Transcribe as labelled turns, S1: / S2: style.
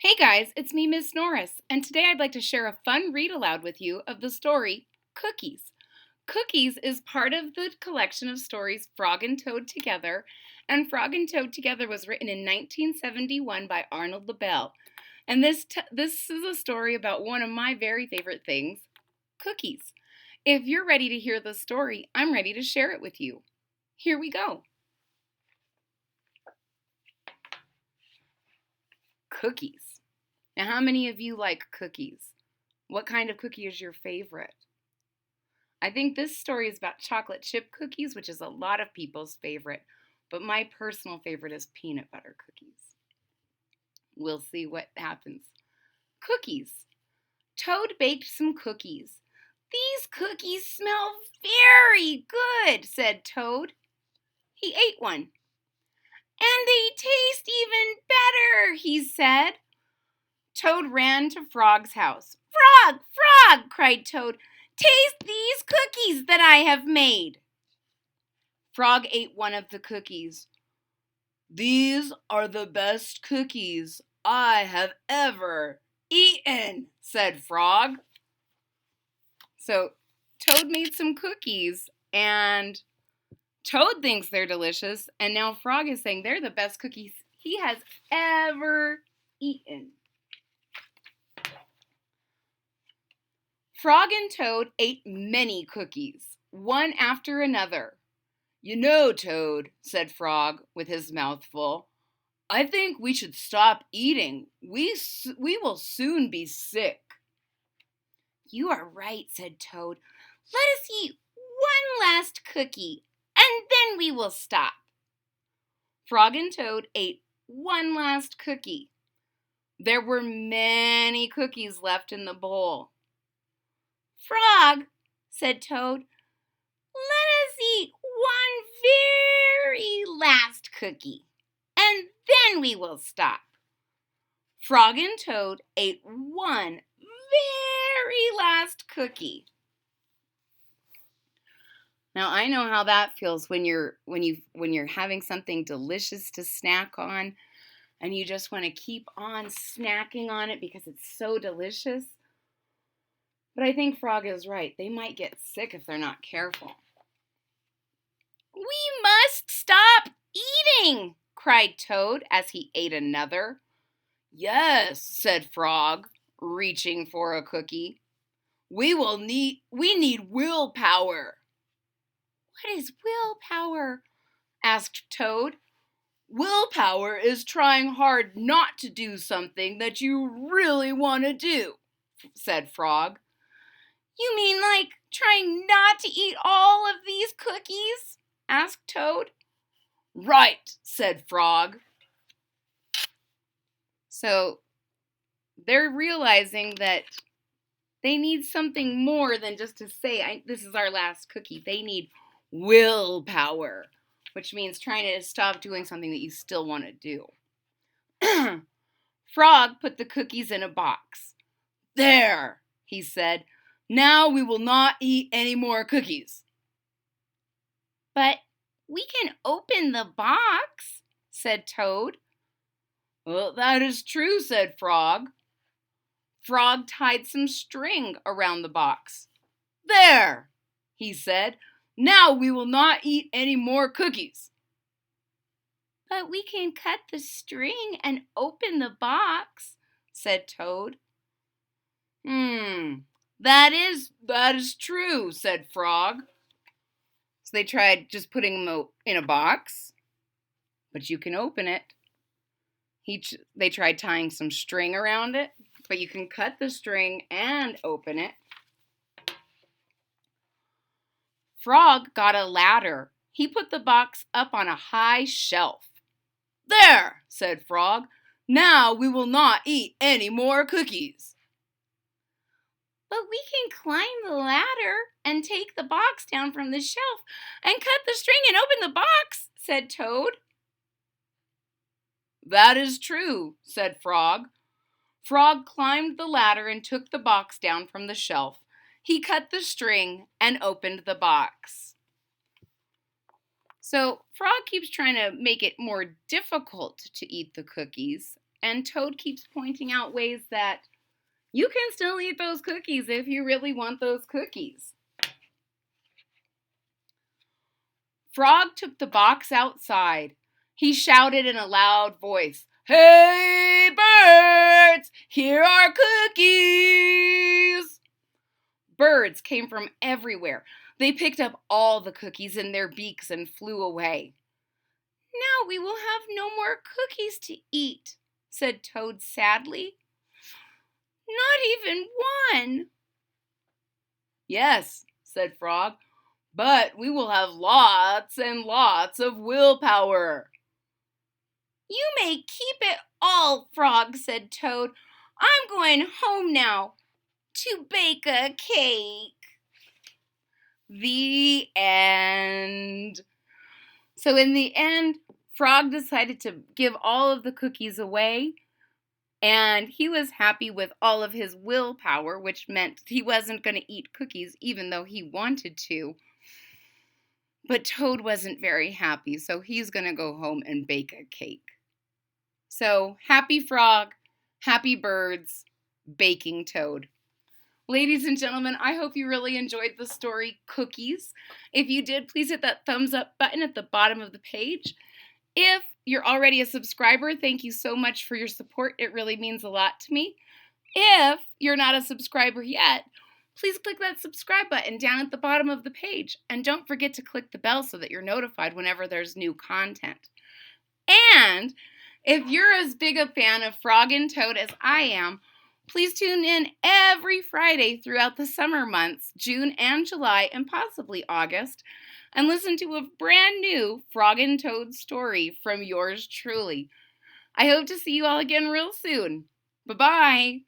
S1: Hey guys, it's me, Miss Norris, and today I'd like to share a fun read aloud with you of the story Cookies. Cookies is part of the collection of stories Frog and Toad Together, and Frog and Toad Together was written in 1971 by Arnold Lobel. And this is a story about one of my very favorite things, cookies. If you're ready to hear the story, I'm ready to share it with you. Here we go. Cookies. Now, how many of you like cookies? What kind of cookie is your favorite? I think this story is about chocolate chip cookies, which is a lot of people's favorite, but my personal favorite is peanut butter cookies. We'll see what happens. Cookies. Toad baked some cookies. These cookies smell very good, said Toad. He ate one. And they taste even better, he said. Toad ran to Frog's house. Frog! Frog! Cried Toad. Taste these cookies that I have made. Frog ate one of the cookies. These are the best cookies I have ever eaten, said Frog. So Toad made some cookies, and Toad thinks they're delicious, and now Frog is saying they're the best cookies he has ever eaten. Frog and Toad ate many cookies, one after another. You know, Toad, said Frog with his mouth full, I think we should stop eating. We will soon be sick. You are right, said Toad. Let us eat one last cookie, and then we will stop. Frog and Toad ate one last cookie. There were many cookies left in the bowl. Frog, said Toad, let us eat one very last cookie, and then we will stop. Frog and Toad ate one very last cookie. Now I know how that feels when you're having something delicious to snack on, and you just want to keep on snacking on it because it's so delicious. But I think Frog is right. They might get sick if they're not careful. We must stop eating, cried Toad as he ate another. Yes, said Frog, reaching for a cookie. We need willpower. What is willpower? Asked Toad. Willpower is trying hard not to do something that you really want to do, said Frog. You mean like trying not to eat all of these cookies? Asked Toad. Right, said Frog. So they're realizing that they need something more than just to say, this is our last cookie. They need willpower, which means trying to stop doing something that you still want to do. Frog put the cookies in a box. There, he said. Now we will not eat any more cookies. But we can open the box, said Toad. Well, that is true, said Frog. Frog tied some string around the box. There, he said. Now we will not eat any more cookies. But we can cut the string and open the box, said Toad. That is true, said Frog. So they tried just putting them in a box, but you can open it. They tried tying some string around it, but you can cut the string and open it. Frog got a ladder. He put the box up on a high shelf. There, said Frog. Now we will not eat any more cookies. But we can climb the ladder and take the box down from the shelf and cut the string and open the box, said Toad. That is true, said Frog. Frog climbed the ladder and took the box down from the shelf. He cut the string and opened the box. So Frog keeps trying to make it more difficult to eat the cookies, And Toad keeps pointing out ways that you can still eat those cookies if you really want those cookies. Frog took the box outside. He shouted in a loud voice, "Hey, birds, here are cookies!" Birds came from everywhere. They picked up all the cookies in their beaks and flew away. "Now we will have no more cookies to eat," said Toad sadly. "Not even one." "Yes," said Frog, "but we will have lots and lots of willpower." "You may keep it all, Frog," said Toad. "I'm going home now to bake a cake." The end. So in the end, Frog decided to give all of the cookies away, and he was happy with all of his willpower, which meant he wasn't going to eat cookies even though he wanted to. But Toad wasn't very happy, so he's going to go home and bake a cake. So happy Frog, happy birds, baking Toad. Ladies and gentlemen, I hope you really enjoyed the story Cookies. If you did, please hit that thumbs up button at the bottom of the page. If you're already a subscriber, thank you so much for your support. It really means a lot to me. If you're not a subscriber yet, please click that subscribe button down at the bottom of the page. And don't forget to click the bell so that you're notified whenever there's new content. And if you're as big a fan of Frog and Toad as I am, please tune in every Friday throughout the summer months, June and July, and possibly August, and listen to a brand new Frog and Toad story from yours truly. I hope to see you all again real soon. Bye-bye.